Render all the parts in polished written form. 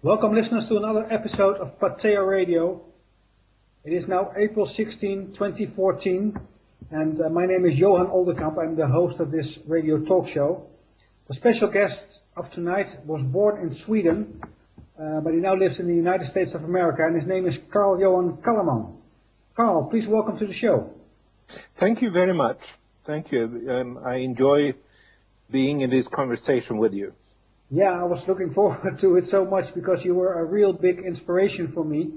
Welcome listeners to another episode of Pateo Radio. It is now April 16, 2014, and my name is Johan Calleman. I'm the host of this radio talk show. The special guest of tonight was born in Sweden, but he now lives in the United States of America, and his name is Johan Calleman. Carl, please welcome to the show. Thank you very much. Thank you. I enjoy being in this conversation with you. Yeah, I was looking forward to it so much because you were a real big inspiration for me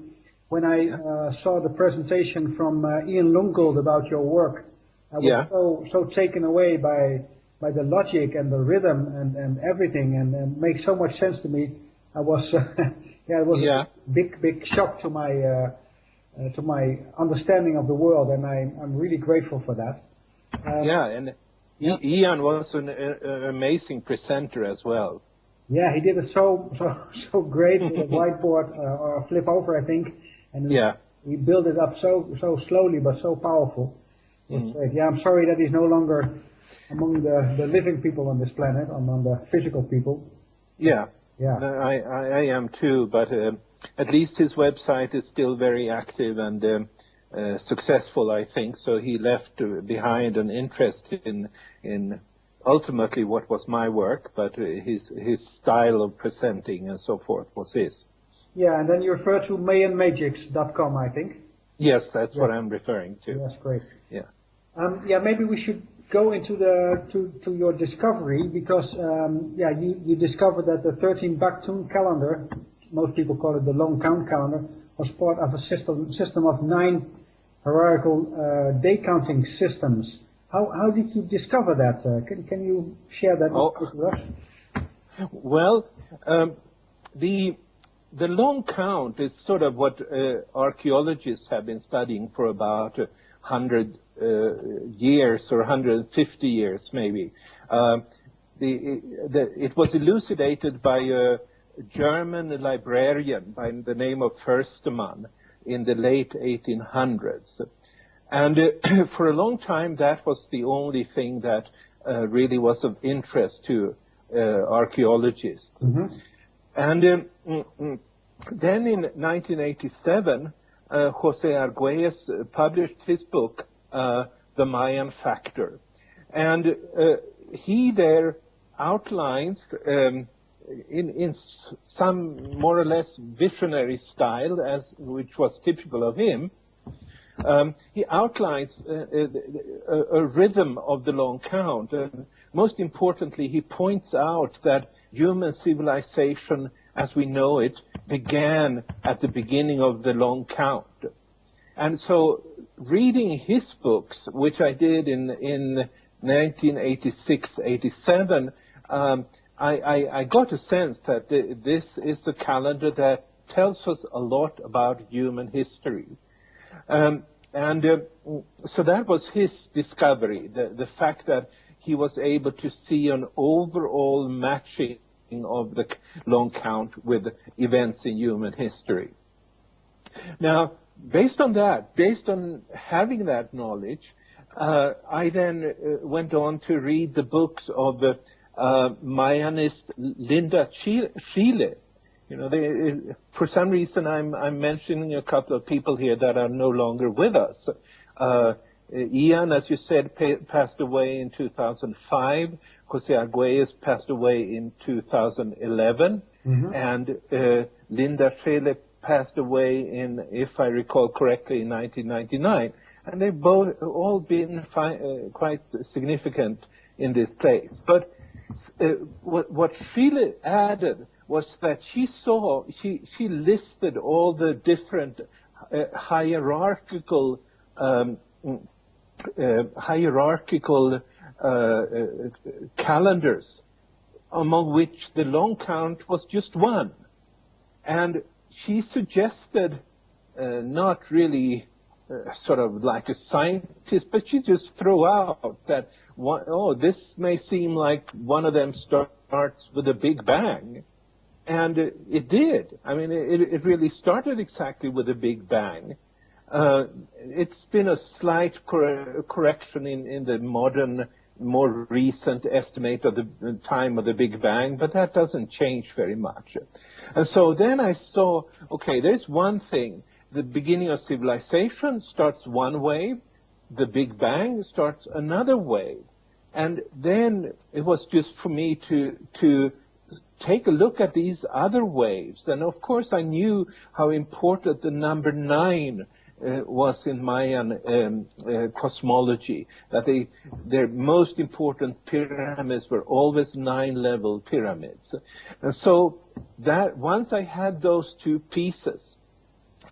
when I saw the presentation from Ian Lungold about your work. I was so taken away by the logic and the rhythm and everything, and it makes so much sense to me. I was it was a big shock to my understanding of the world, and I'm really grateful for that. Ian was an amazing presenter as well. Yeah, he did it so great with a whiteboard or a flip over, I think. And he built it up so slowly but so powerful. Great. Yeah, I'm sorry that he's no longer among the living people on this planet, among the physical people. Yeah. I am too, but at least his website is still very active and successful, I think. So he left behind an interest in ultimately what was my work, but his style of presenting and so forth was his. Yeah, and then you refer to mayanmagics.com, I think. Yes, that's what I'm referring to. That's great. Yeah. Maybe we should go into to your discovery, because you discovered that the 13 Baktun calendar, most people call it the long count calendar, was part of a system of 9 hierarchical day counting systems. How did you discover that? Can you share that with us? Well, the long count is sort of what archaeologists have been studying for about 100 years or 150 years, maybe. It was elucidated by a German librarian by the name of Förstemann in the late 1800s. And for a long time, that was the only thing that really was of interest to archaeologists. Mm-hmm. And then in 1987, Jose Argüelles published his book, The Mayan Factor. And he there outlines, in some more or less visionary style, which was typical of him, he outlines a rhythm of the long count. And most importantly, he points out that human civilization, as we know it, began at the beginning of the long count. And so reading his books, which I did in 1986-87, I got a sense that this is a calendar that tells us a lot about human history. So that was his discovery, the fact that he was able to see an overall matching of the long count with events in human history. Now, based on having that knowledge, I then went on to read the books of Mayanist Linda Schiele. You know, for some reason, I'm mentioning a couple of people here that are no longer with us. Ian, as you said, passed away in 2005. Jose Argüelles passed away in 2011. Mm-hmm. And Linda Schiele passed away in, if I recall correctly, in 1999. And they've all been quite significant in this place. But what Schiele added was that she listed all the different hierarchical calendars, among which the long count was just one. And she suggested, not really sort of like a scientist, but she just threw out that, this may seem like one of them starts with a big bang. And it did. I mean, it really started exactly with a big bang. It's been a slight correction in the modern more recent estimate of the time of the Big Bang, but that doesn't change very much. And so then I saw, okay, there's one thing. The beginning of civilization starts one wave, the Big Bang starts another wave. And then it was just for me to take a look at these other waves. And of course I knew how important the number 9 was in Mayan cosmology, that their most important pyramids were always 9-level pyramids. And so that once I had those two pieces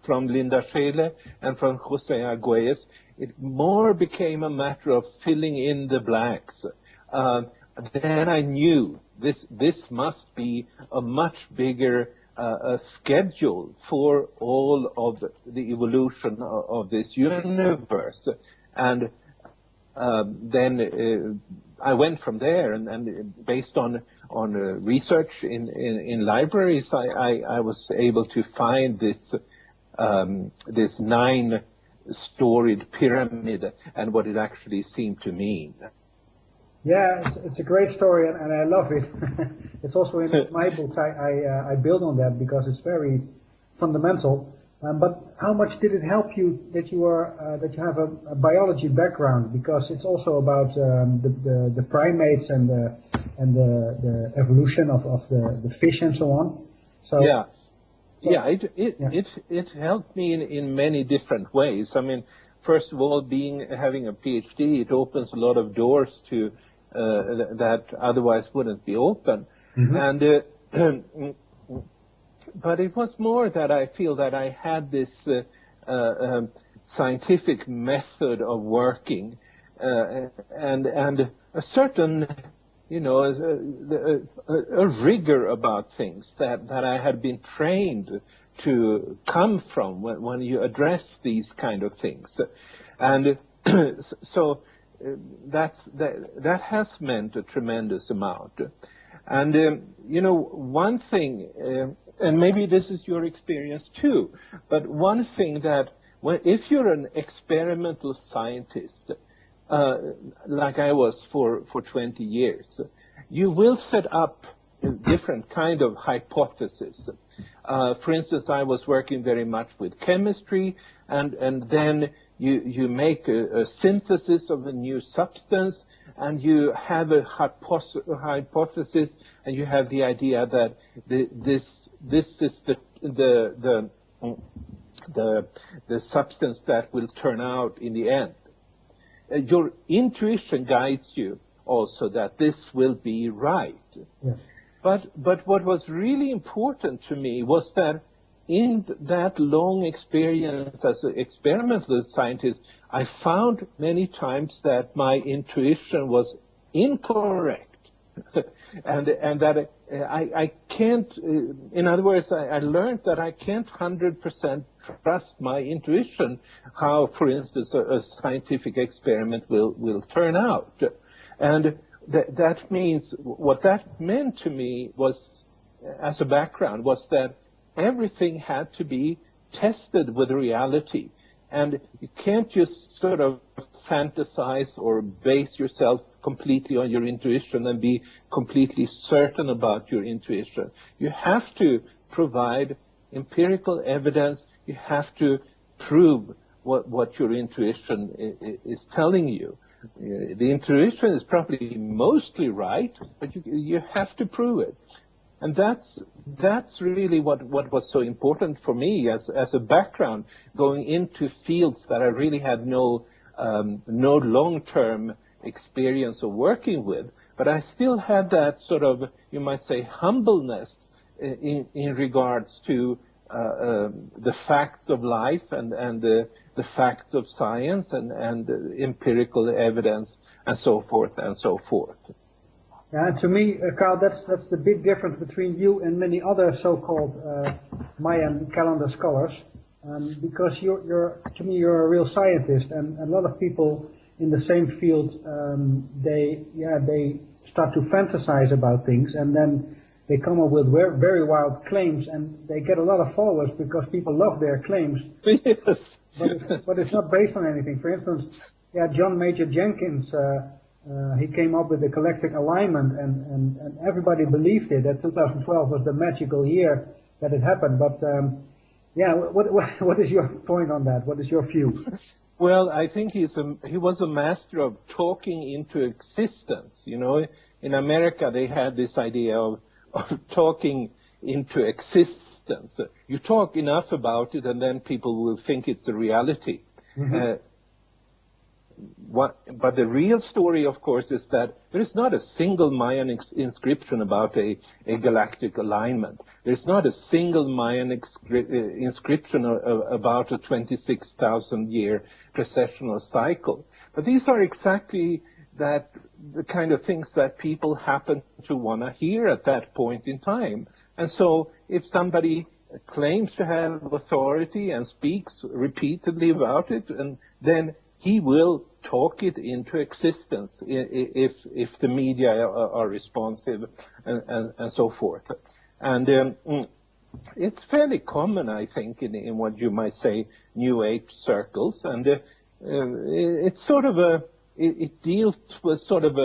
from Linda Scheele and from Jose Arguelles, it more became a matter of filling in the blanks. Then I knew this must be a much bigger schedule for all of the evolution of this universe. And then I went from there, and based on research in libraries, I was able to find this 9-storied pyramid and what it actually seemed to mean. Yeah, it's a great story, and I love it. It's also in my books. I build on that because it's very fundamental. But how much did it help you that you have a biology background? Because it's also about the primates and the evolution of the fish and so on. So it helped me in many different ways. I mean, first of all, having a PhD, it opens a lot of doors to that otherwise wouldn't be open. Mm-hmm. And but it was more that I feel that I had this scientific method of working and a certain, a rigor about things that I had been trained to come from when you address these kind of things. And so that has meant a tremendous amount. And, one thing, and maybe this is your experience too, but one thing that if you're an experimental scientist, like I was for 20 years, you will set up different kind of hypotheses. For instance, I was working very much with chemistry, and then you make a synthesis of a new substance, and you have a hypothesis, and you have the idea that this is the substance that will turn out in the end. Your intuition guides you also that this will be right. Yeah. But what was really important to me was that in that long experience as an experimental scientist, I found many times that my intuition was incorrect. and that I can't, in other words, I learned that I can't 100% trust my intuition, how, for instance, a scientific experiment will turn out. And that means, what that meant to me was, as a background, was that everything had to be tested with reality. And you can't just sort of fantasize or base yourself completely on your intuition and be completely certain about your intuition. You have to provide empirical evidence. You have to prove what your intuition is telling you. The intuition is probably mostly right, but you have to prove it. And that's really what was so important for me as a background, going into fields that I really had no long-term experience of working with. But I still had that sort of, you might say, humbleness in regards to the facts of life and the facts of science and empirical evidence and so forth and so forth. Yeah, to me, Carl, that's the big difference between you and many other so-called Mayan calendar scholars, because you're a real scientist, and a lot of people in the same field, they start to fantasize about things, and then they come up with very wild claims, and they get a lot of followers because people love their claims. Yes. But it's not based on anything. For instance, John Major Jenkins he came up with the galactic alignment, and everybody believed it, that 2012 was the magical year that it happened. But what is your point on that? What is your view? Well, I think he was a master of talking into existence. You know, in America they had this idea of talking into existence. You talk enough about it, and then people will think it's a reality. Mm-hmm. But the real story, of course, is that there is not a single Mayan inscription about a galactic alignment. There's not a single Mayan inscription about a 26,000-year precessional cycle. But these are exactly the kind of things that people happen to want to hear at that point in time. And so if somebody claims to have authority and speaks repeatedly about it, and then he will talk it into existence if the media are responsive and so forth. And it's fairly common, I think, in what you might say New Age circles, and it's sort of it deals with sort of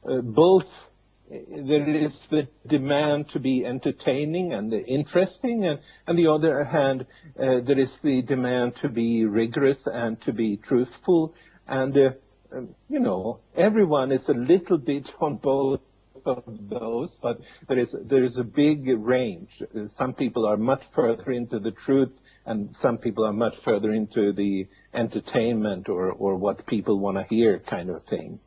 both. There is the demand to be entertaining and interesting, and on the other hand, there is the demand to be rigorous and to be truthful. And, you know, everyone is a little bit on both of those, but there is a big range. Some people are much further into the truth, and some people are much further into the entertainment or what people want to hear kind of thing.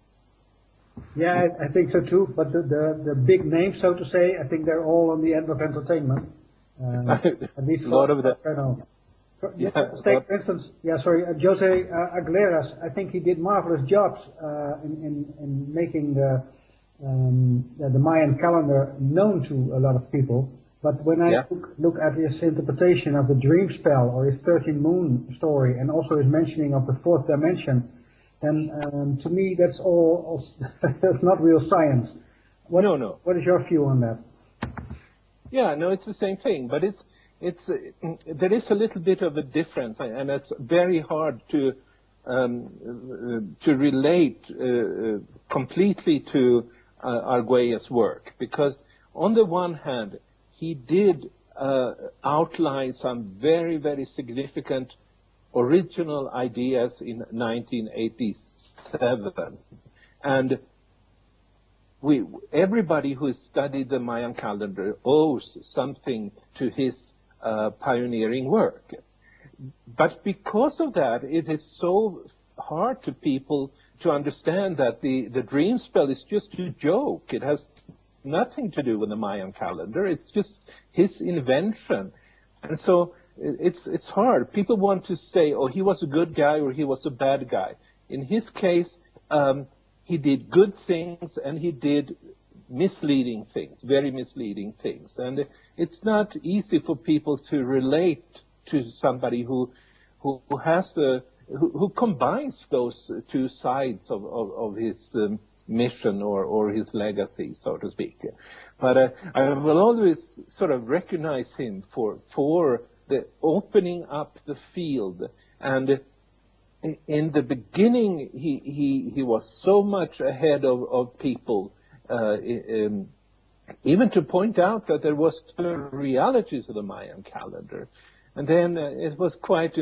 Yeah, I think so too. But the big names, so to say, I think they're all on the end of entertainment. At least a lot of that. I know. Take, for instance, Jose Aguilera's. I think he did marvelous jobs in making the Mayan calendar known to a lot of people. But when I look at his interpretation of the dream spell or his 13 moon story, and also his mentioning of the fourth dimension, then to me that's all that's not real science. No. What is your view on that? Yeah, no, it's the same thing, but there is a little bit of a difference, and it's very hard to relate completely to Arguelles' work, because on the one hand he did outline some very, very significant original ideas in 1987, and everybody who studied the Mayan calendar owes something to his pioneering work. But because of that, it is so hard to people to understand that the dream spell is just a joke. It has nothing to do with the Mayan calendar. It's just his invention. And so it's hard. People want to say, oh, he was a good guy or he was a bad guy. In his case, he did good things and he did misleading things, very misleading things. And it's not easy for people to relate to somebody who combines those two sides of his mission or his legacy, so to speak. But I will always sort of recognize him for the opening up the field. And in the beginning, he was so much ahead of people, even to point out that there was the realities of the Mayan calendar. And then it was quite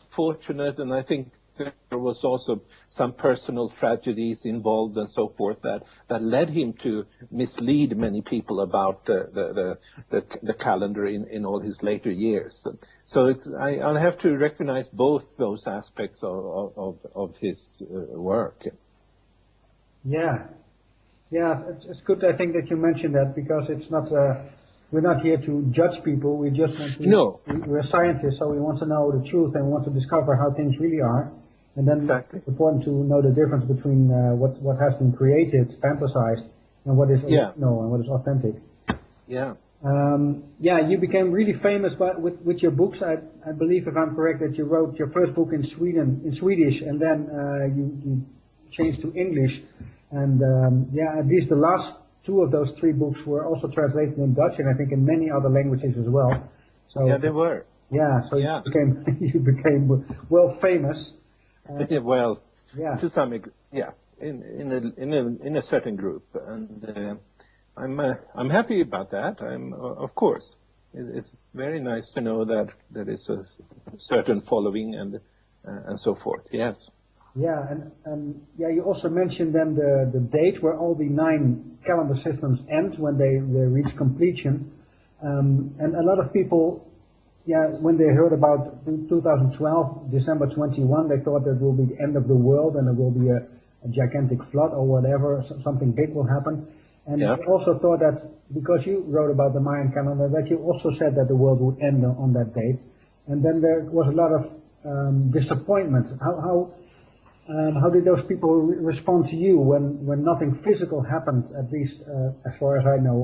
fortunate, and I think there was also some personal tragedies involved and so forth that led him to mislead many people about the calendar in all his later years. So I'll have to recognize both those aspects of his work. Yeah, it's good. I think that you mentioned that, because it's not. We're not here to judge people. We just want to. No. We're scientists, so we want to know the truth and we want to discover how things really are. And then exactly. It's important to know the difference between what has been created, fantasized, and what is original and what is authentic. Yeah. You became really famous with your books. I believe, if I'm correct, that you wrote your first book in Swedish, and then you changed to English. And at least the last two of those three books were also translated in Dutch, and I think in many other languages as well. So yeah, they were. Yeah, so yeah. You became well famous. To some extent, yeah. in a certain group, and I'm happy about that. Of course, it's very nice to know that there is a certain following and so forth. Yes. Yeah, and yeah, you also mentioned then the date where all the 9 calendar systems end when they reach completion, and a lot of people, yeah, when they heard about 2012, December 21, they thought that will be the end of the world and there will be a gigantic flood or whatever, something big will happen. And Yeah. they also thought that because you wrote about the Mayan calendar, that you also said that the world would end on that date. And then there was a lot of disappointment. How did those people respond to you when nothing physical happened, at least as far as I know,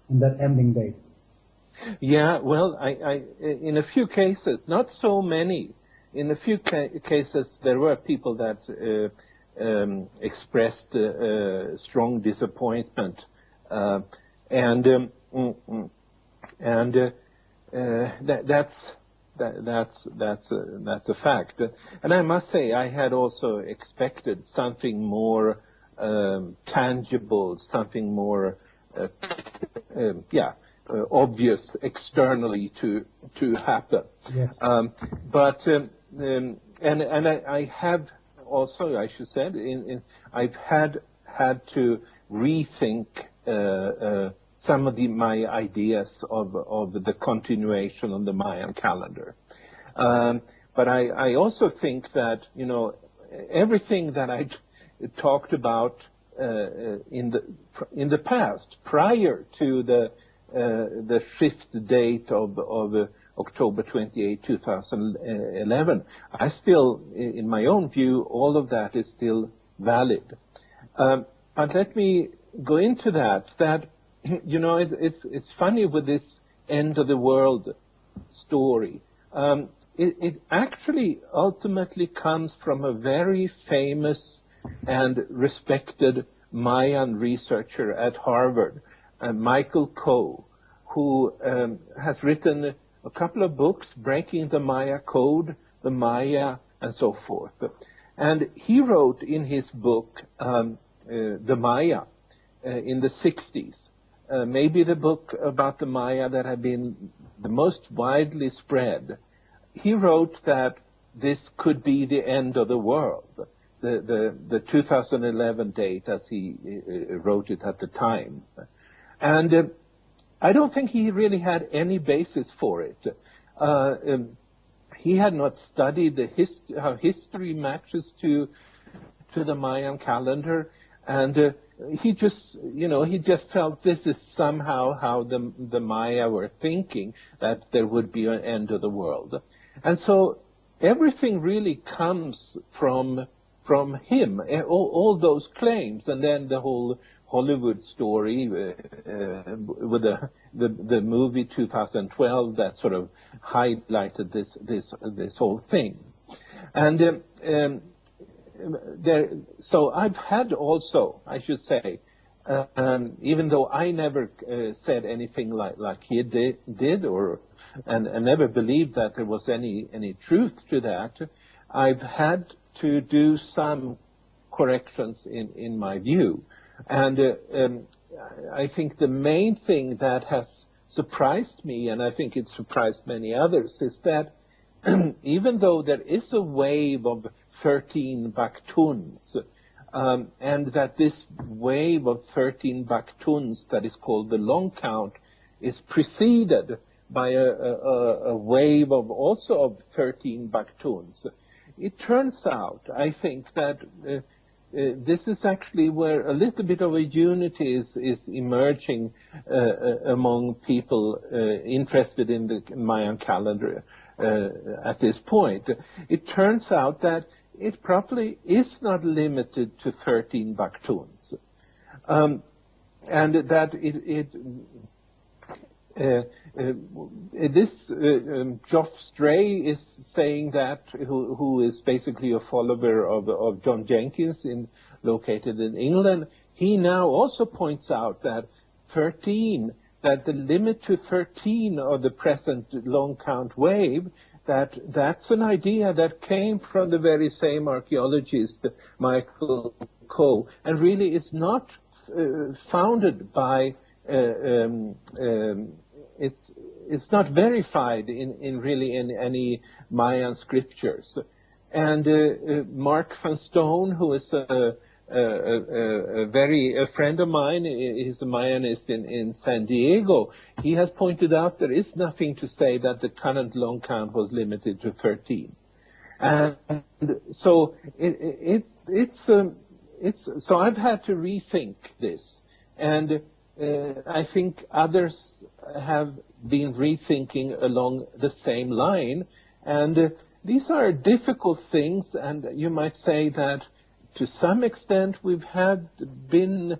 on that ending date? Yeah, well, I in a few cases, not so many, in a few cases there were people that expressed strong disappointment, that's a fact. And I must say, I had also expected something more tangible, something more, obvious externally to happen. Yes. I have also, I should say, I've had to rethink some of my ideas of the continuation of the Mayan calendar. But I also think that, everything that I talked about in the past, prior to the shift date of October 28, 2011, I still, in my own view, all of that is still valid. But let me go into that, it's funny with this end of the world story. It actually ultimately comes from a very famous and respected Mayan researcher at Harvard, Michael Coe, who has written a couple of books, Breaking the Maya Code, the Maya, and so forth. And he wrote in his book, The Maya, in the 60s, maybe the book about the Maya that had been the most widely spread. He wrote that this could be the end of the world, the 2011 date as he wrote it at the time. And I don't think he really had any basis for it. He had not studied how history matches to the Mayan calendar, and he just felt this is somehow how the Maya were thinking, that there would be an end of the world. And so everything really comes from him, all those claims, and then the whole Hollywood story with the movie 2012 that sort of highlighted this whole thing. And so I've had also, I should say, even though I never said anything like he did, and never believed that there was any truth to that, I've had to do some corrections in my view. And I think the main thing that has surprised me, and I think it surprised many others, is that even though there is a wave of 13 Baktuns, and that this wave of 13 Baktuns that is called the long count is preceded by a wave of also of 13 Baktuns, it turns out, I think, that this is actually where a little bit of a unity is emerging among people interested in the Mayan calendar at this point. It turns out that it probably is not limited to 13 Baktuns, and that Geoff Stray is saying that, who is basically a follower of John Jenkins, located in England. He now also points out that the limit to 13 of the present long count wave, that's an idea that came from the very same archaeologist, Michael co, and really it's not founded by, it's not verified in really in any Mayan scriptures. And Mark van Stone, who is a friend of mine, he's a Mayanist in San Diego, he has pointed out there is nothing to say that the current long count was limited to 13. And so so I've had to rethink this, and I think others have been rethinking along the same line, and these are difficult things, and you might say that to some extent we've been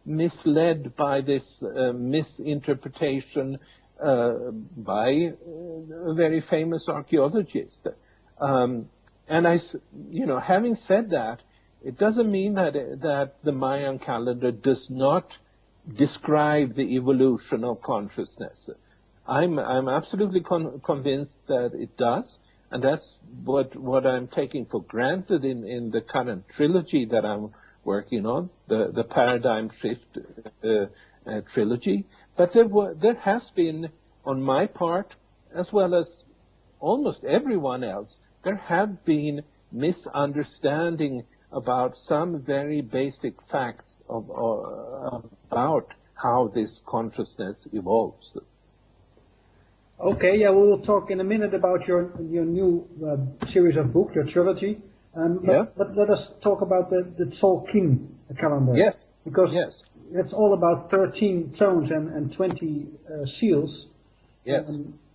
misled by this misinterpretation by a very famous archaeologist. And having said that, it doesn't mean that the Mayan calendar does not describe the evolution of consciousness. I'm absolutely convinced that it does, and that's what I'm taking for granted in the current trilogy that I'm working on, the paradigm shift trilogy. But there has been, on my part, as well as almost everyone else, there have been misunderstanding about some very basic facts about how this consciousness evolves. Okay, yeah, we will talk in a minute about your new series of books, your trilogy. But let us talk about the Tzolk'in calendar. Yes. Because it's all about 13 tones and 20 seals. Yes.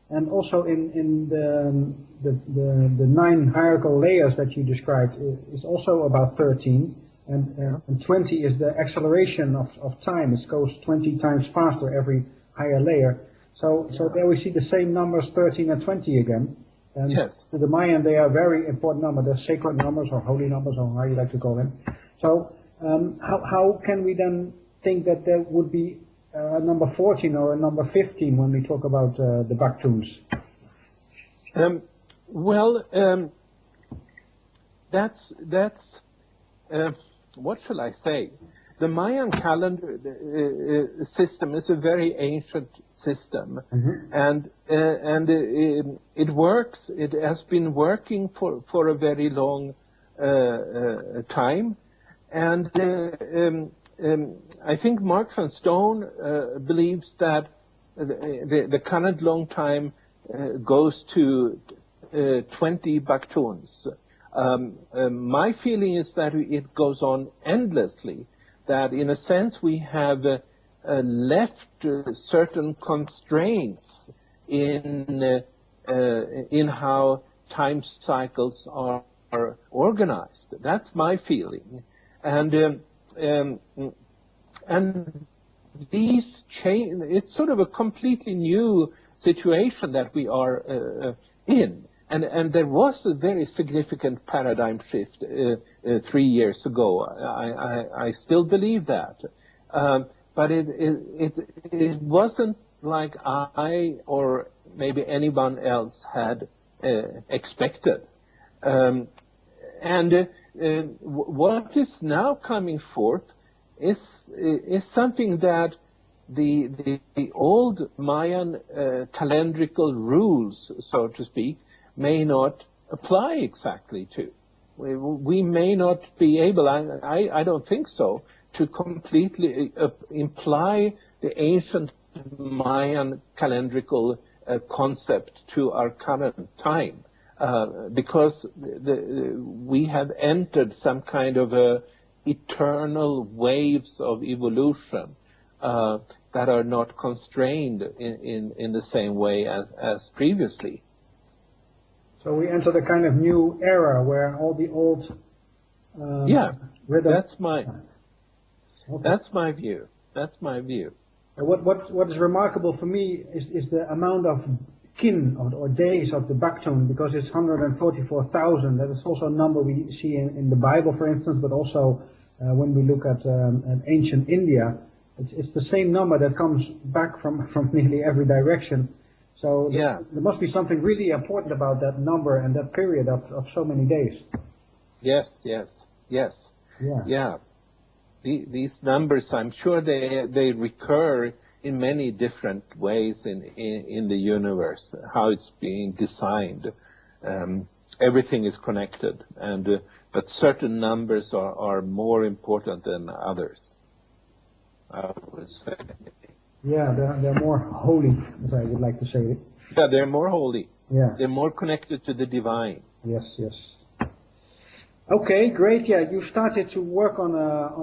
And also in the 9 hierarchical layers that you described is also about 13. And 20 is the acceleration of time. It goes 20 times faster every higher layer. So there we see the same numbers, 13 and 20 again. And to the Mayan, they are very important numbers. They're sacred numbers or holy numbers, or how you like to call them. So how can we then think that there would be a number 14 or a number 15 when we talk about the Baktuns? That's what shall I say? The Mayan calendar system is a very ancient system, and it works. It has been working for a very long time, and I think Mark van Stone believes that the current long time goes to 20 Baktuns. My feeling is that it goes on endlessly, that in a sense we have left certain constraints in how time cycles are organized. That's my feeling. And these change, it's sort of a completely new situation that we are in. And there was a very significant paradigm shift 3 years ago. I still believe that. But it wasn't like I or maybe anyone else had expected. What is now coming forth is something that the old Mayan calendrical rules, so to speak, may not apply exactly to. We may not be able, I don't think so, to completely imply the ancient Mayan calendrical concept to our current time, because we have entered some kind of eternal waves of evolution that are not constrained in the same way as previously. So we enter the kind of new era where all the old rhythms. That's my view. That's my view. What is remarkable for me is the amount of kin or days of the Baktun, because it's 144,000. That is also a number we see in the Bible, for instance, but also when we look at ancient India. It's the same number that comes back from nearly every direction. So there must be something really important about that number and that period of so many days. Yes. Yeah. Yeah. These numbers, I'm sure they recur in many different ways in the universe, how it's being designed. Everything is connected, but certain numbers are more important than others, I would say. Yeah, they're more holy, as I would like to say. Yeah, they're more holy. Yeah. They're more connected to the divine. Yes, yes. Okay, great. Yeah, you started to work on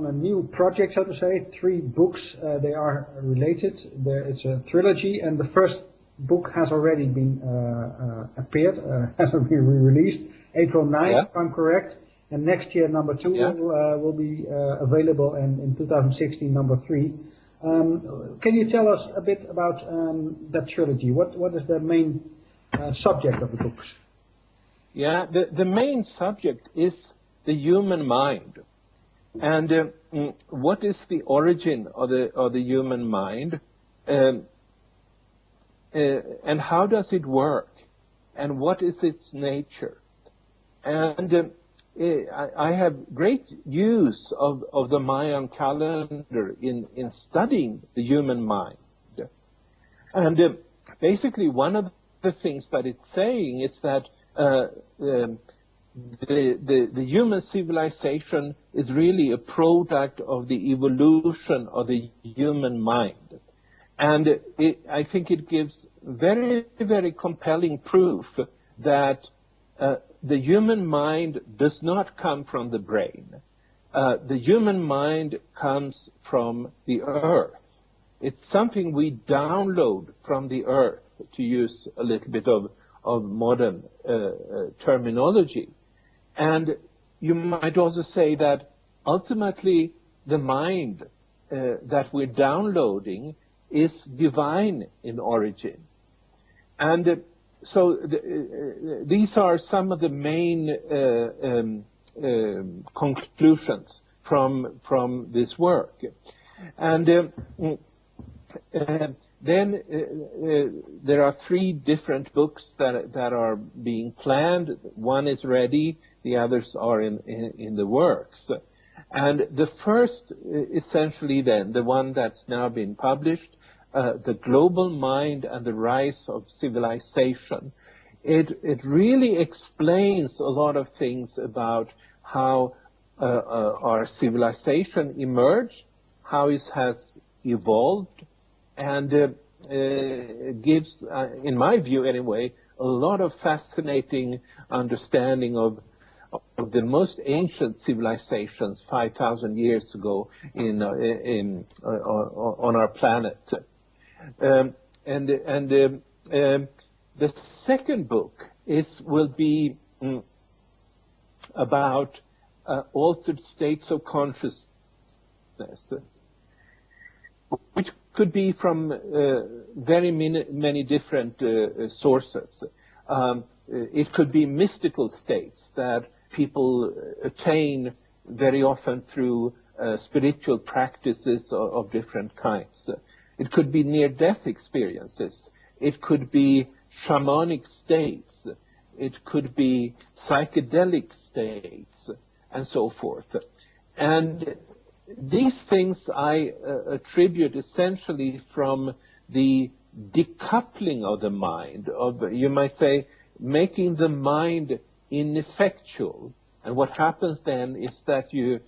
a new project, so to say. 3 books. They are related. It's a trilogy, and the first book has already been appeared, has been released April 9th, Yeah. if I'm correct. And next year, number 2 Yeah. will be available, and in 2016, number 3. Can you tell us a bit about that trilogy? What is the main subject of the books? Yeah, the main subject is the human mind, and what is the origin of the human mind, and how does it work, and what is its nature? And I have great use of the Mayan calendar in studying the human mind, and basically one of the things that it's saying is that the human civilization is really a product of the evolution of the human mind. And I think it gives very, very compelling proof that the human mind does not come from the brain. The human mind comes from the earth. It's something we download from the earth, to use a little bit of modern terminology. And you might also say that ultimately the mind that we're downloading is divine in origin. And so these are some of the main conclusions from this work. And then there are 3 different books that are being planned. One is ready, the others are in the works. And the first, essentially then, the one that's now been published, The Global Mind and the Rise of Civilization, it really explains a lot of things about how our civilization emerged, how it has evolved, and gives, in my view anyway, a lot of fascinating understanding of the most ancient civilizations 5,000 years ago on our planet. The second book will be about altered states of consciousness, which could be from very many different sources. It could be mystical states that people attain very often through spiritual practices of different kinds. It could be near-death experiences. It could be shamanic states. It could be psychedelic states, and so forth. And these things I attribute essentially from the decoupling of the mind, of, you might say, making the mind ineffectual. And what happens then is that you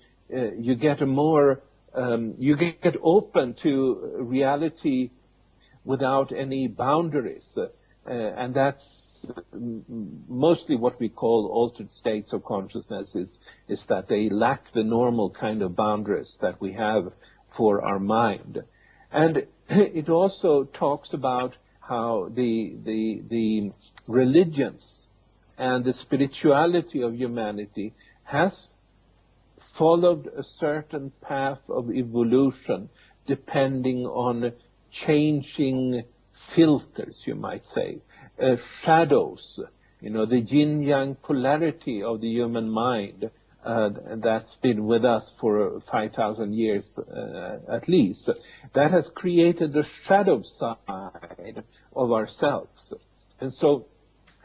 get a more, you get open to reality without any boundaries. And that's mostly what we call altered states of consciousness, is that they lack the normal kind of boundaries that we have for our mind. And it also talks about how the religions and the spirituality of humanity has followed a certain path of evolution depending on changing filters, you might say, shadows, the yin-yang polarity of the human mind that's been with us for 5,000 years at least. That has created the shadow side of ourselves. And so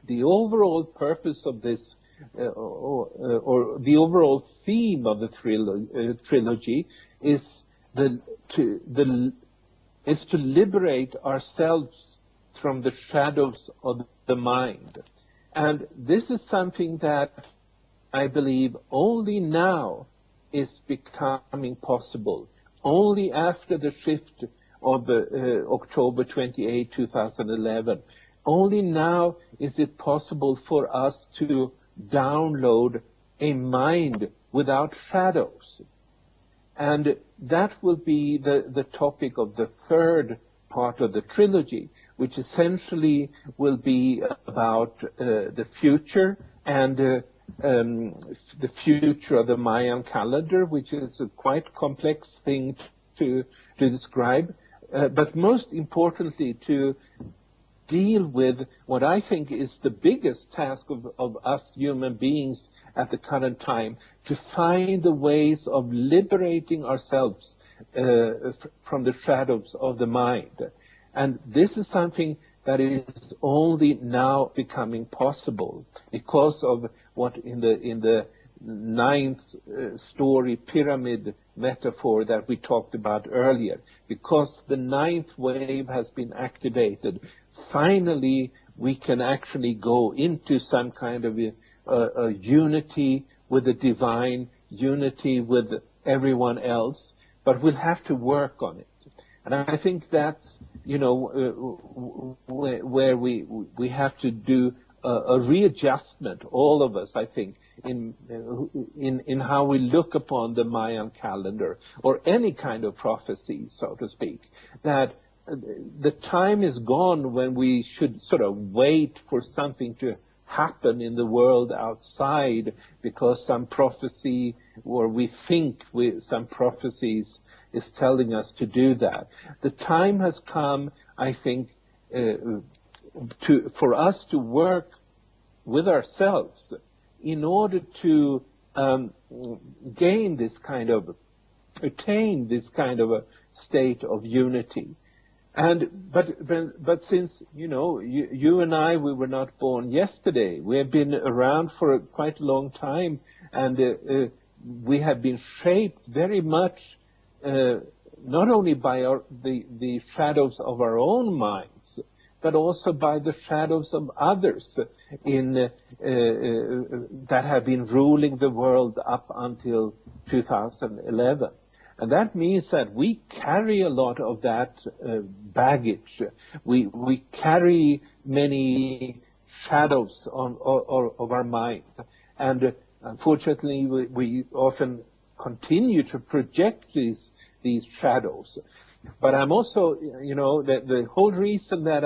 the overall purpose of this or the overall theme of the trilogy is to liberate ourselves from the shadows of the mind. And this is something that I believe only now is becoming possible. Only after the shift of October 28, 2011, only now is it possible for us to download a mind without shadows. And that will be the topic of the third part of the trilogy, which essentially will be about the future and the future of the Mayan calendar, which is a quite complex thing to describe, but most importantly to deal with what I think is the biggest task of us human beings at the current time, to find the ways of liberating ourselves from the shadows of the mind. And this is something that is only now becoming possible because of what in the ninth story pyramid metaphor that we talked about earlier. Because the ninth wave has been activated, finally we can actually go into some kind of a unity with the divine, unity with everyone else, but we'll have to work on it. And I think that's, where we have to do a readjustment, all of us, I think, in how we look upon the Mayan calendar or any kind of prophecy, so to speak, that the time is gone when we should sort of wait for something to happen in the world outside because some prophecy, or we think some prophecies is telling us to do that. The time has come, I think, for us to work with ourselves in order to attain this kind of a state of unity. But since you and I, we were not born yesterday. We have been around for quite a long time, and we have been shaped very much not only by the shadows of our own minds, but also by the shadows of others that have been ruling the world up until 2011. And that means that we carry a lot of that baggage. We carry many shadows of our mind. And unfortunately, we often continue to project these shadows. But I'm also, the whole reason that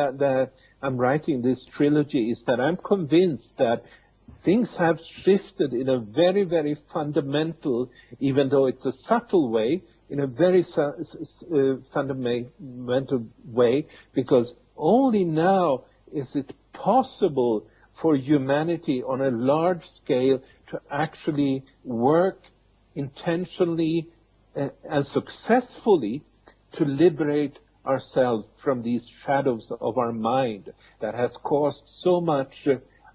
I'm writing this trilogy is that I'm convinced that things have shifted in a very, very fundamental, even though it's a subtle way, in a very fundamental way, because only now is it possible for humanity on a large scale to actually work intentionally and successfully to liberate ourselves from these shadows of our mind that has caused so much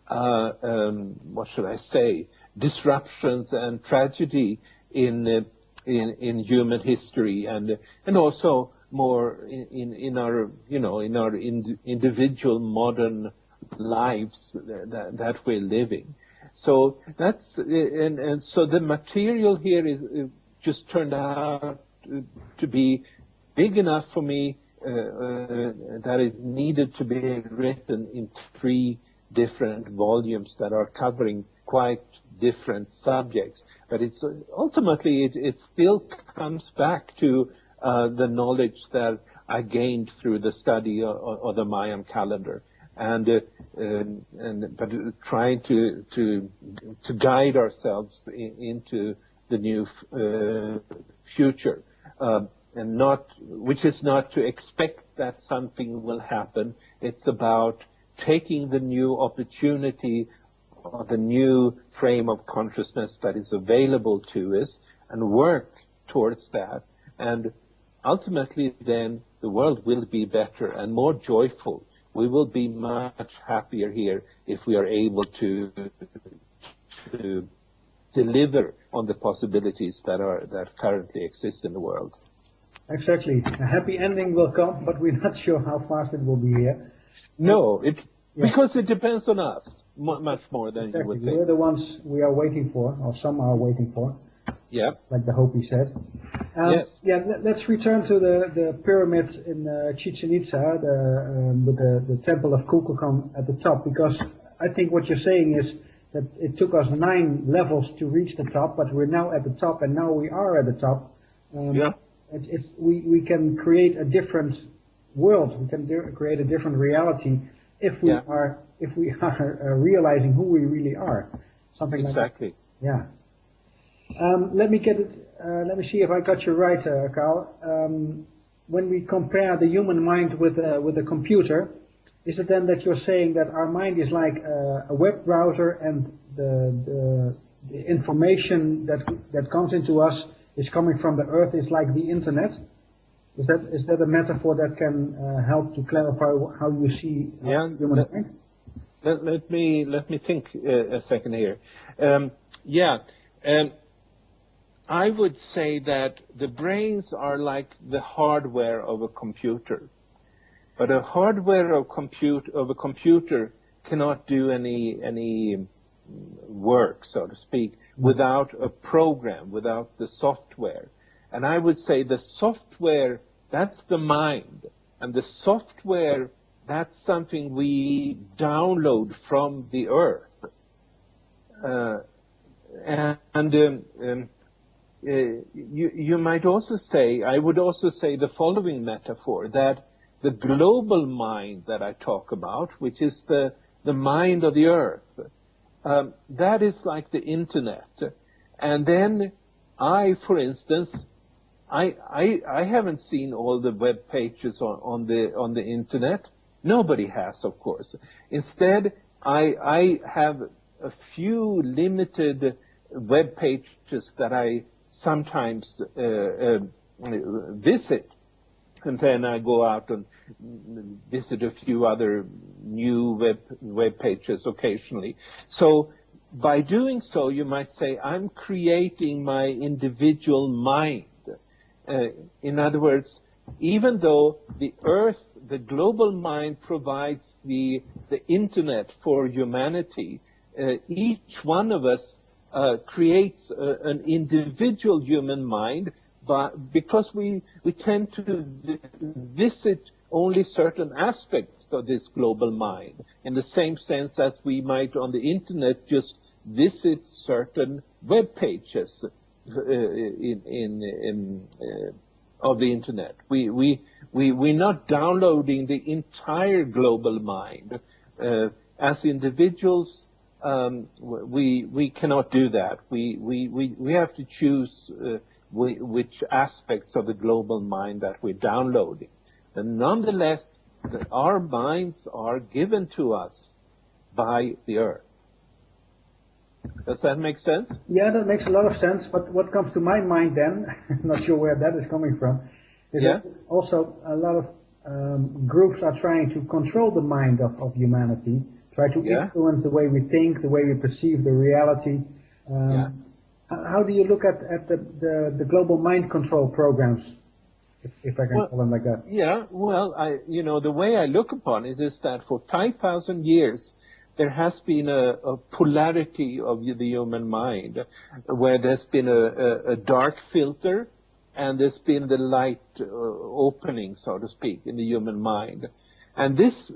what should I say, disruptions and tragedy in human history, and also more in our individual modern lives that we're living. So that's and so the material here is just turned out to be big enough for me that it needed to be written in 3 different volumes that are covering quite different subjects. But it's ultimately it still comes back to the knowledge that I gained through the study of the Mayan calendar, but trying to guide ourselves into the new future, and which is not to expect that something will happen. It's about taking the new opportunity or the new frame of consciousness that is available to us and work towards that. And ultimately then the world will be better and more joyful. We will be much happier here if we are able to to deliver on the possibilities that currently exist in the world. Exactly. A happy ending will come, but we're not sure how fast it will be here. No, because it depends on us much more than you would think. We're the ones we are waiting for, or some are waiting for. Yeah. Like the Hopi said. Yes. Yeah. Let's return to the pyramids in Chichen Itza, with the temple of Kukulkan at the top, because I think what you're saying is that it took us 9 levels to reach the top, but we're now at the top, and now we are at the top. Yeah. We can create a different world. We can create a different reality if we are realizing who we really are. Something exactly. Like that. Yeah. Let me see if I got you right, Carl. When we compare the human mind with a computer, is it then that you're saying that our mind is like a web browser, and the information that comes into us is coming from the earth is like the internet? Is that a metaphor that can help to clarify how you see human mind? Let me think a second here. I would say that the brains are like the hardware of a computer, but a hardware of a computer cannot do any work, so to speak, without a program, without the software. And I would say the software, that's the mind, and the software, that's something we download from the earth. You might also say, I would also say the following metaphor, that the global mind that I talk about, which is the mind of the earth, that is like the internet. And then for instance, I haven't seen all the web pages on the internet. Nobody has, of course. Instead, I have a few limited web pages that I sometimes visit, and then I go out and visit a few other new web pages occasionally. So by doing so, you might say, I'm creating my individual mind. In other words, even though the earth, the global mind provides the internet for humanity, each one of us creates an individual human mind, but because we tend to visit only certain aspects of this global mind, in the same sense as we might on the internet just visit certain web pages of the internet. We're not downloading the entire global mind. As individuals, we cannot do that. We have to choose which aspects of the global mind that we're downloading. And nonetheless, our minds are given to us by the earth. Does that make sense? Yeah, that makes a lot of sense. But what comes to my mind then, I'm not sure where that is coming from, is that also a lot of groups are trying to control the mind of humanity, try to influence the way we think, the way we perceive the reality. How do you look at the global mind control programs, if I can call them like that? Yeah, well, the way I look upon it is that for 5,000 years, there has been a polarity of the human mind, where there's been a dark filter, and there's been the light opening, so to speak, in the human mind. And this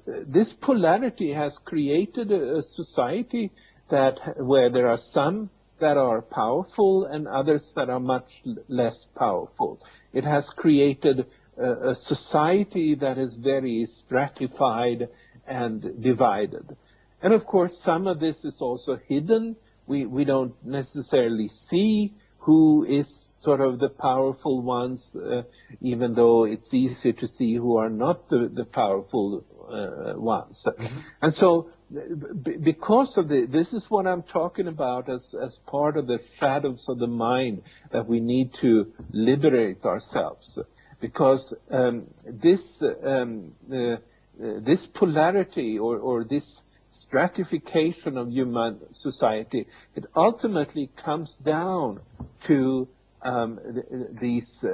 polarity has created a society where there are some that are powerful and others that are much less powerful. It has created a society that is very stratified and divided. And of course, some of this is also hidden. We don't necessarily see who is sort of the powerful ones, even though it's easier to see who are not the powerful ones. And so, because of this is what I'm talking about as part of the shadows of the mind, that we need to liberate ourselves, because this polarity or this stratification of human society, it ultimately comes down to these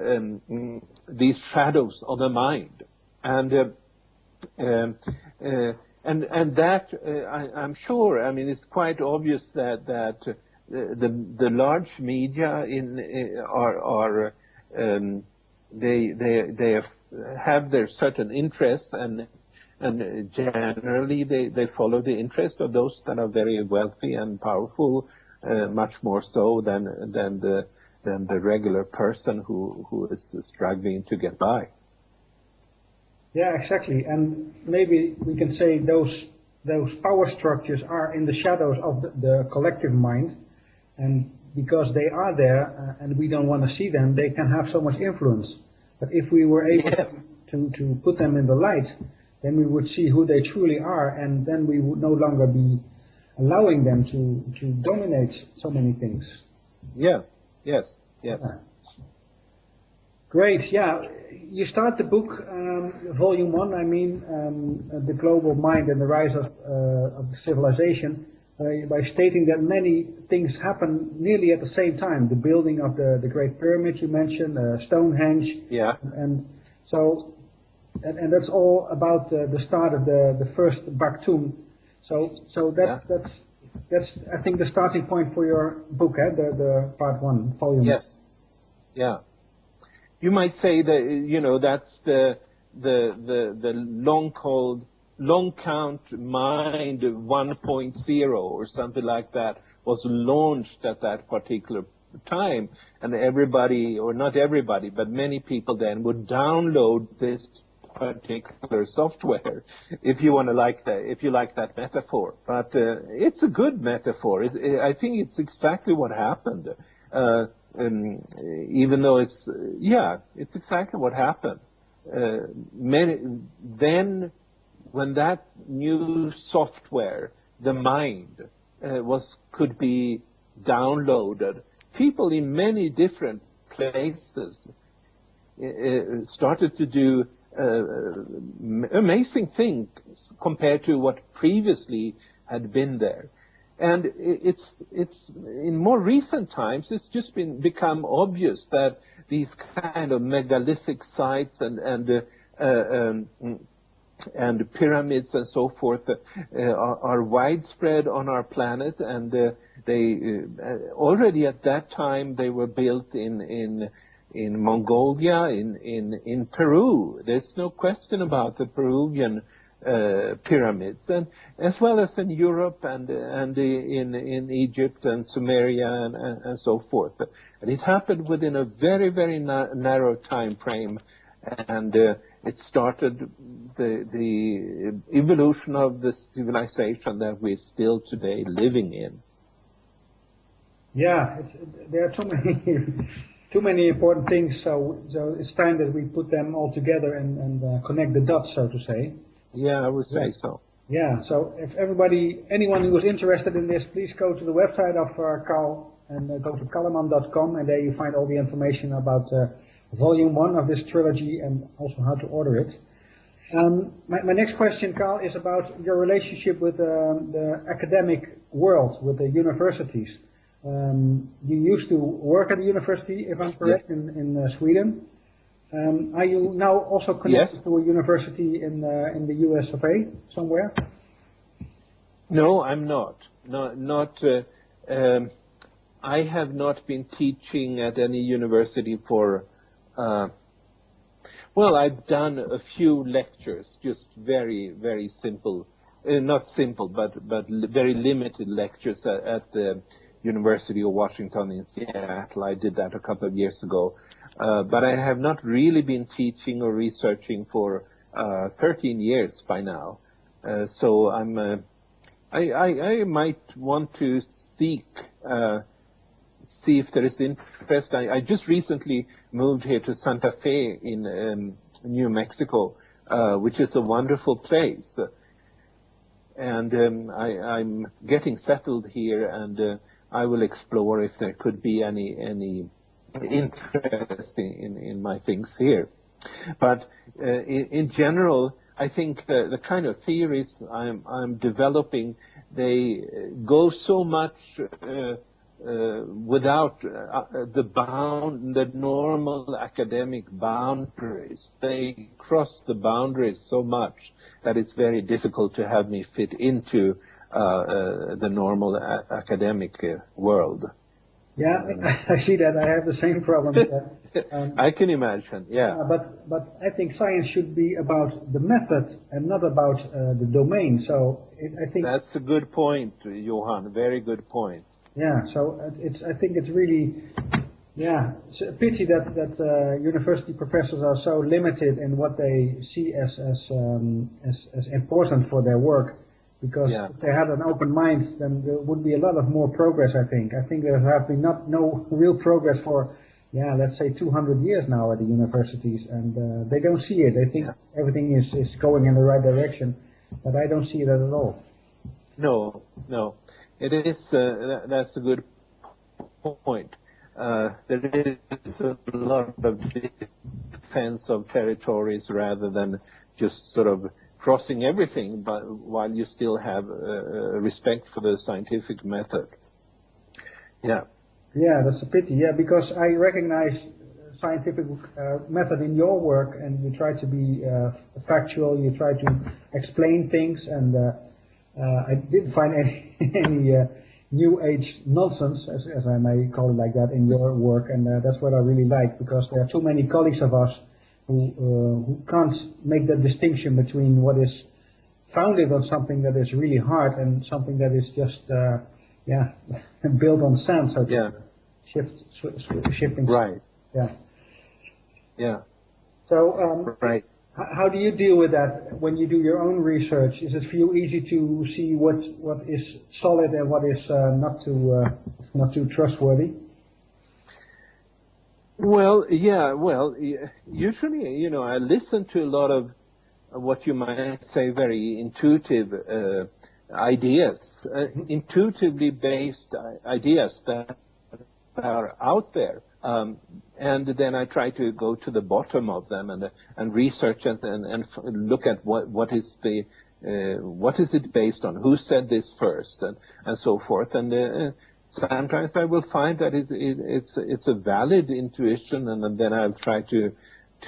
shadows of the mind, and that I'm sure. I mean, it's quite obvious that the large media they have their certain interests, and generally they follow the interest of those that are very wealthy and powerful, much more so than the regular person who is struggling to get by. Yeah, exactly. And maybe we can say those power structures are in the shadows of the collective mind, and because they are there and we don't want to see them, they can have so much influence. But if we were able to put them in the light, then we would see who they truly are, and then we would no longer be allowing them to dominate so many things. Yeah. Yes. Yeah. Great. Yeah. You start the book, volume 1, I mean, the global mind and the rise of civilization, by stating that many things happen nearly at the same time. The building of the Great Pyramid you mentioned, Stonehenge. Yeah. And so, and that's all about the start of the first Baktun. So that's I think the starting point for your book, the part 1, volume. Yes. Yeah. You might say that that's the long count mind 1.0 or something like that was launched at that particular time, and everybody, or not everybody, but many people then would download this particular software, if you like that metaphor. But it's a good metaphor. I think it's exactly what happened. Even though it's exactly what happened. Then, when that new software, the mind, could be downloaded, people in many different places started to do amazing things compared to what previously had been there. And it's in more recent times, it's just become obvious that these kind of megalithic sites and pyramids and so forth are widespread on our planet, and they already at that time they were built in Mongolia, in Peru. There's no question about the Peruvian pyramids, and as well as in Europe and in Egypt and Sumeria and so forth. And it happened within a very, very narrow time frame, and it started the evolution of the civilization that we're still today living in. Yeah, there are too many important things, so it's time that we put them all together and connect the dots, so to say. Yeah, I would say so. Yeah, so if anyone who is interested in this, please go to the website of Carl and go to calleman.com, and there you find all the information about volume 1 of this trilogy and also how to order it. My next question, Carl, is about your relationship with the academic world, with the universities. You used to work at the university, if I'm correct, in Sweden. Are you now also connected to a university in the US of A somewhere? No, I'm not. I have not been teaching at any university for. I've done a few lectures, just very, very simple, not simple, but very limited lectures at the University of Washington in Seattle. I did that a couple of years ago. But I have not really been teaching or researching for 13 years by now. So I might want to see if there is interest. I just recently moved here to Santa Fe in New Mexico, which is a wonderful place. And I'm getting settled here, and I will explore if there could be any interest in my things here. But in general, I think the kind of theories I'm developing, they go so much without the normal academic boundaries. They cross the boundaries so much that it's very difficult to have me fit into the normal academic world. Yeah, I see that. I have the same problem. I can imagine, yeah. But I think science should be about the method and not about the domain. So I think that's a good point, Johan. Very good point. Yeah. So I think it's really, yeah, it's a pity that university professors are so limited in what they see as important for their work. Because if they had an open mind, then there would be a lot of more progress, I think. I think there have been no real progress for, let's say 200 years now at the universities, and they don't see it. They think everything is going in the right direction, but I don't see that at all. No. It is, that's a good point. There is a lot of defense of territories rather than just sort of crossing everything, but while you still have respect for the scientific method. Yeah, that's a pity. Yeah, because I recognize scientific method in your work, and you try to be factual. You try to explain things, and I didn't find any new age nonsense, as I may call it like that, in your work, and that's what I really like, because there are too many colleagues of us who can't make that distinction between what is founded on something that is really hard and something that is just built on sand, so shifting. Right. Yeah. So right. How do you deal with that when you do your own research? Is it for you easy to see what is solid and what is not too trustworthy? Well, usually, I listen to a lot of what you might say very intuitive ideas, intuitively based ideas that are out there. And then I try to go to the bottom of them and research it and look at what is it based on, who said this first, and so forth. And sometimes I will find that it's a valid intuition, and then I'll try to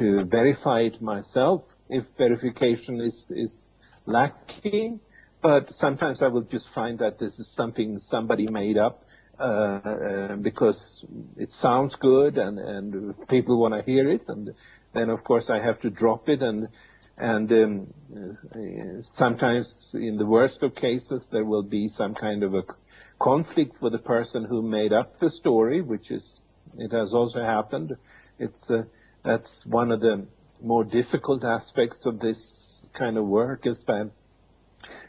verify it myself if verification is lacking. But sometimes I will just find that this is something somebody made up because it sounds good and people want to hear it, and then of course I have to drop it, and sometimes in the worst of cases there will be some kind of a conflict with the person who made up the story, it has also happened. That's one of the more difficult aspects of this kind of work, is that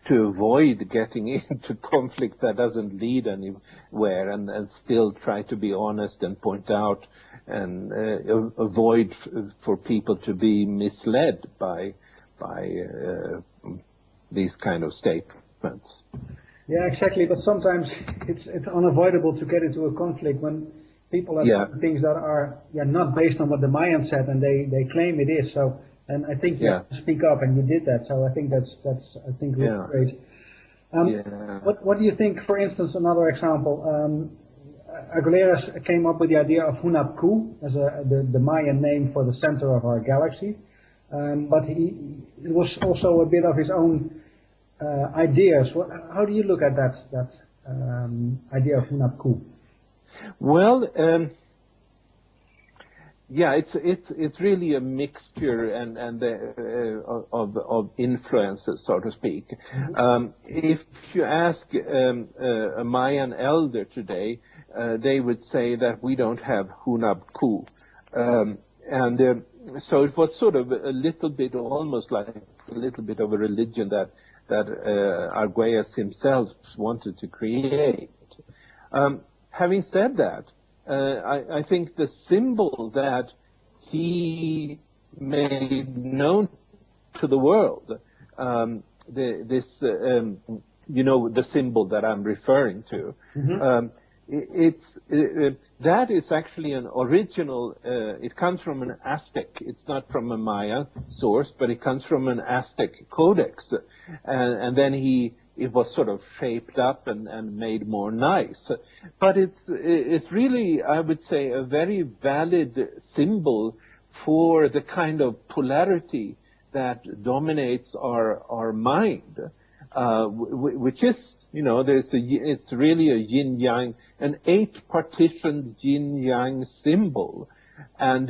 to avoid getting into conflict that doesn't lead anywhere, and still try to be honest and point out and avoid for people to be misled by these kind of statements. Yeah, exactly. But sometimes it's unavoidable to get into a conflict when people are doing things that are not based on what the Mayans said, and they claim it is. So, and I think you have to speak up, and you did that. So I think that's really great. What do you think? For instance, another example. Aguilera came up with the idea of Hunabku as the Mayan name for the center of our galaxy, but it was also a bit of his own ideas. How do you look at that idea of Hunabku? Well, it's really a mixture of influences, so to speak. If you ask a Mayan elder today, they would say that we don't have Hunabku, and so it was sort of a little bit, almost like a little bit of a religion that Arguelles himself wanted to create. Having said that, I think the symbol that he made known to the world, the symbol that I'm referring to, that is actually an original. It comes from an Aztec. It's not from a Maya source, but it comes from an Aztec codex, and then it was sort of shaped up and made more nice. But it's really, I would say, a very valid symbol for the kind of polarity that dominates our mind, which is, it's really a yin-yang, an 8-partitioned yin-yang symbol. And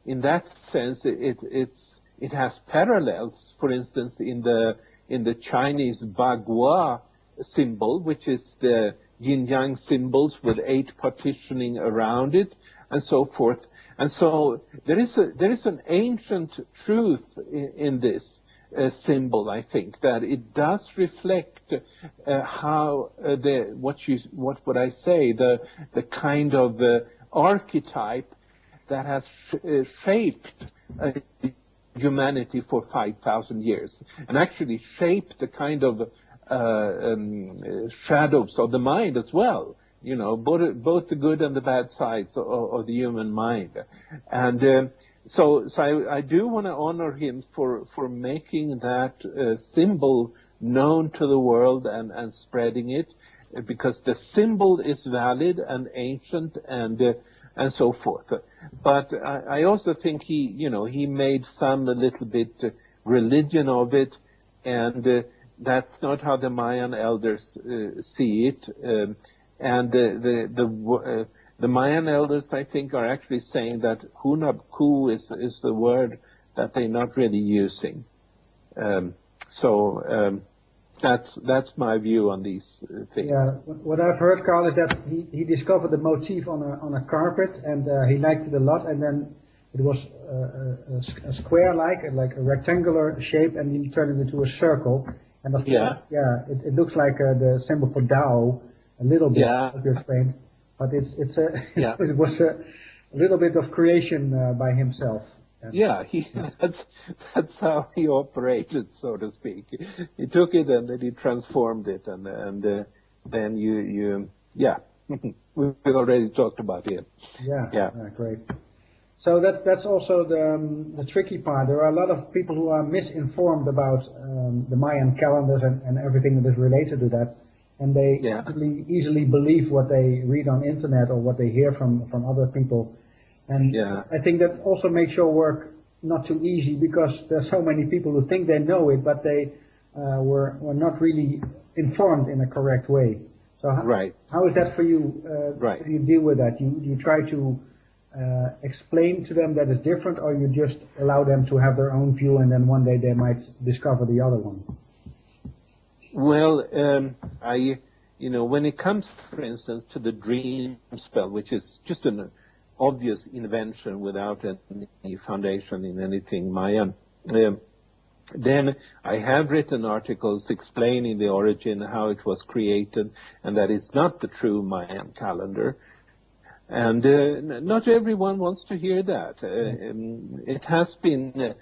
in that sense, it has parallels, for instance, in the Chinese Bagua symbol, which is the yin-yang symbols with 8 partitioning around it, and so forth. And so there is an ancient truth in this symbol, I think, that it does reflect how what would I say, the kind of archetype that has shaped humanity for 5,000 years, and actually shaped the kind of shadows of the mind as well. Both the good and the bad sides of the human mind. And so I do want to honor him for making that symbol known to the world and spreading it, because the symbol is valid and ancient and so forth. But I also think he made a little bit religion of it, and that's not how the Mayan elders see it. And the Mayan elders, I think, are actually saying that Hunabku is the word that they're not really using. So that's my view on these things. Yeah, what I've heard, Carl, is that he discovered the motif on a carpet, and he liked it a lot, and then it was a square-like, like a rectangular shape, and he turned it into a circle. And it looks like the symbol for Tao. A little bit, as you explained, but it was a little bit of creation by himself. Yeah, that's how he operated, so to speak. He took it and then he transformed it, and then we already talked about it. Yeah, great. So that's also the tricky part. There are a lot of people who are misinformed about the Mayan calendars and everything that is related to that. And they easily believe what they read on internet or what they hear from other people. And I think that also makes your work not too easy, because there's so many people who think they know it, but they were not really informed in a correct way. So how is that for you? How do you deal with that? Do you try to explain to them that it's different, or you just allow them to have their own view, and then one day they might discover the other one? Well, when it comes, for instance, to the dream spell, which is just an obvious invention without any foundation in anything Mayan, then I have written articles explaining the origin, how it was created, and that it's not the true Mayan calendar. And not everyone wants to hear that. It has been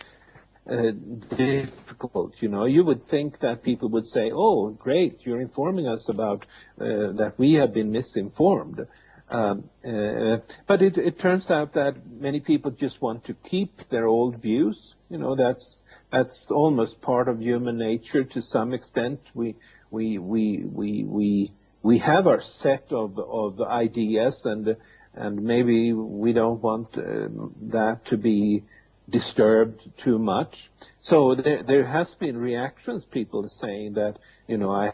difficult, You would think that people would say, "Oh, great, you're informing us about that we have been misinformed." But it turns out that many people just want to keep their old views. That's almost part of human nature to some extent. We have our set of ideas, and maybe we don't want that to be disturbed too much. So there has been reactions, people saying that, I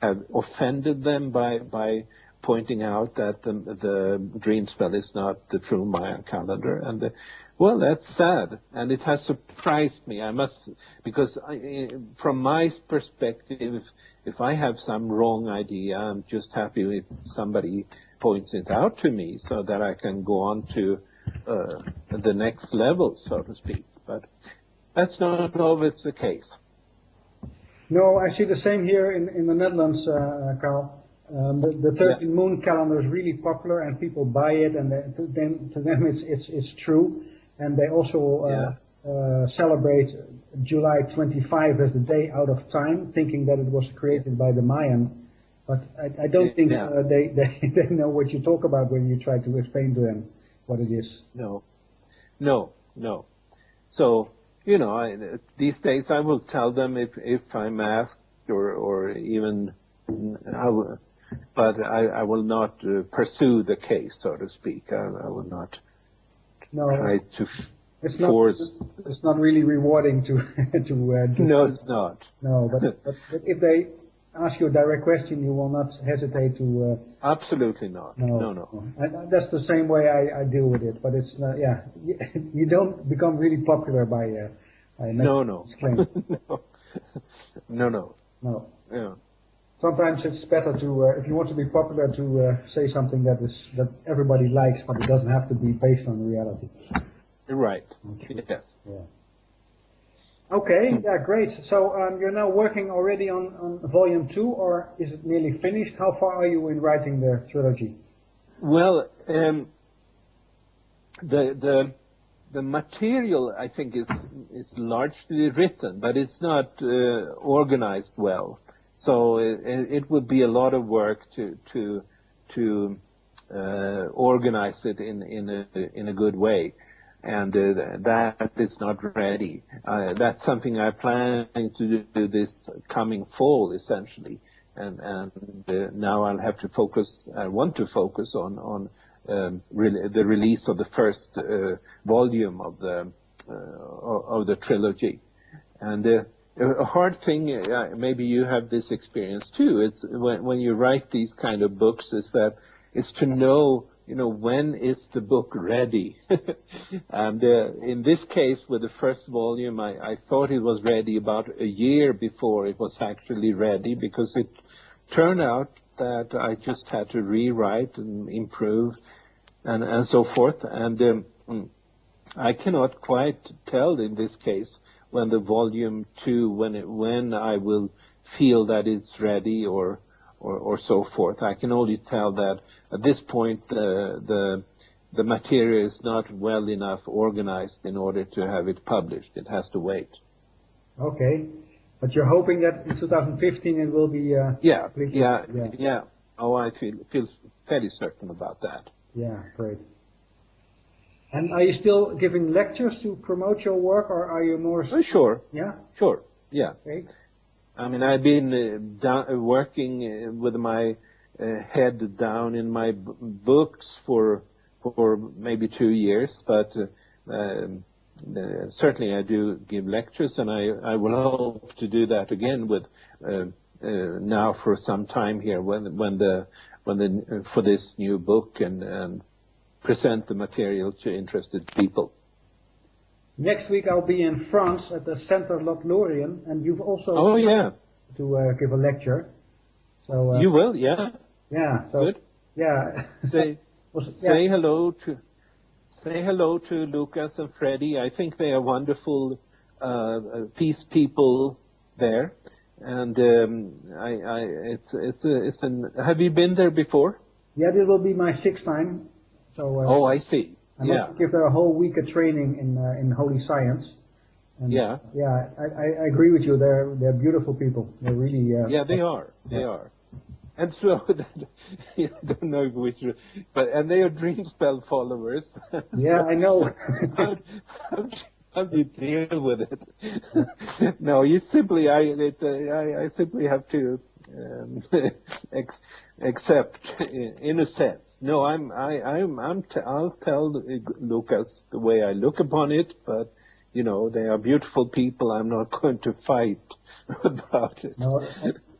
have offended them by pointing out that the dream spell is not the true Mayan calendar. And well, that's sad, and it has surprised me. Because from my perspective, if I have some wrong idea, I'm just happy if somebody points it out to me so that I can go on to the next level, so to speak. But that's not always the case. No, I see the same here in the Netherlands, Carl. The 13 moon calendar is really popular, and people buy it, and to them it's true. And they also celebrate July 25 as the day out of time, thinking that it was created by the Mayan. But I don't think they know what you talk about when you try to explain to them what it is. No. So, these days I will tell them if I'm asked or even, but I will not pursue the case, so to speak. I will not try to force. It's not really rewarding to No, it's not. No, but if they ask you a direct question, you will not hesitate to. Absolutely not. No. And that's the same way I deal with it. But it's you don't become really popular by no. claims. No. Yeah. Sometimes it's better to, if you want to be popular, to say something that everybody likes, but it doesn't have to be based on reality. Right. Yes. Yeah. Okay. Yeah. Great. So you're now working already on volume 2, or is it nearly finished? How far are you in writing the trilogy? Well, the material I think is largely written, but it's not organized well. So it would be a lot of work to organize it in a good way, and that is not ready. That's something I plan to do this coming fall, essentially, and now I'll have to focus. I want to focus on the release of the first volume of the trilogy, and. A hard thing, maybe you have this experience too. It's when you write these kind of books, is to know, when is the book ready? And in this case, with the first volume, I thought it was ready about a year before it was actually ready, because it turned out that I just had to rewrite and improve and so forth. And I cannot quite tell in this case when the volume 2, when I will feel that it's ready or so forth. I can only tell that at this point the material is not well enough organized in order to have it published. It has to wait. Okay, but you're hoping that in 2015 it will be Yeah. Oh, I feel fairly certain about that. Yeah, great. And are you still giving lectures to promote your work, or are you more? Sure. Yeah. Sure. Yeah. Great. I mean, I've been working with my head down in my books for maybe 2 years, but certainly I do give lectures, and I will hope to do that again with now for some time here for this new book and present the material to interested people. Next week I'll be in France at the Centre Lot Lorien, and you've also to give a lecture. So you will, yeah. Yeah. So, good. Yeah. Say hello to Lucas and Freddie. I think they are wonderful peace people there, and have you been there before? Yeah, this will be my 6th time. So, I see. I'm going to give them a whole week of training in holy science. And, yeah. Yeah, I agree with you. They're beautiful people. They're really. Yeah, they are. They are. And so, I don't know which, and they are dream spell followers. Yeah, so, I know. how do you deal with it? No, I simply have to accept, in a sense. No, I'll tell Lucas the way I look upon it, but they are beautiful people. I'm not going to fight about it. No,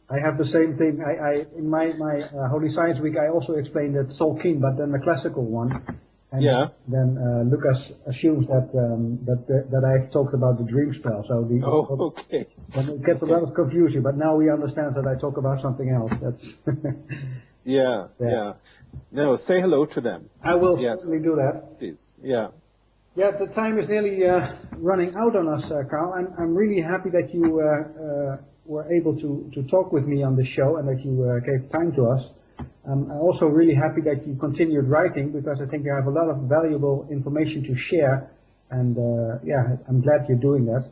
I have the same thing. I in my Holy Science Week, I also explained that Tolkien, but then the classical one. And then Lucas assumes that I talked about the dream spell. So okay. Then it gets a lot of confusion. But now we understand that I talk about something else. That's. Yeah. No, say hello to them. I will certainly do that. Please. Yeah. Yeah, the time is nearly running out on us, Carl. I'm really happy that you were able to talk with me on the show and that you gave time to us. I'm also really happy that you continued writing, because I think you have a lot of valuable information to share, and I'm glad you're doing that.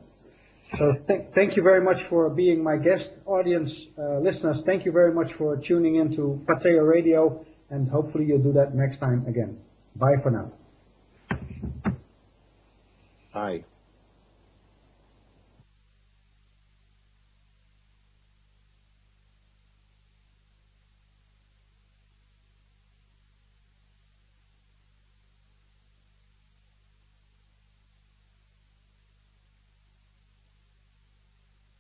So thank you very much for being my guest. Audience, listeners, thank you very much for tuning in to Pateo Radio, and hopefully you'll do that next time again. Bye for now. Bye.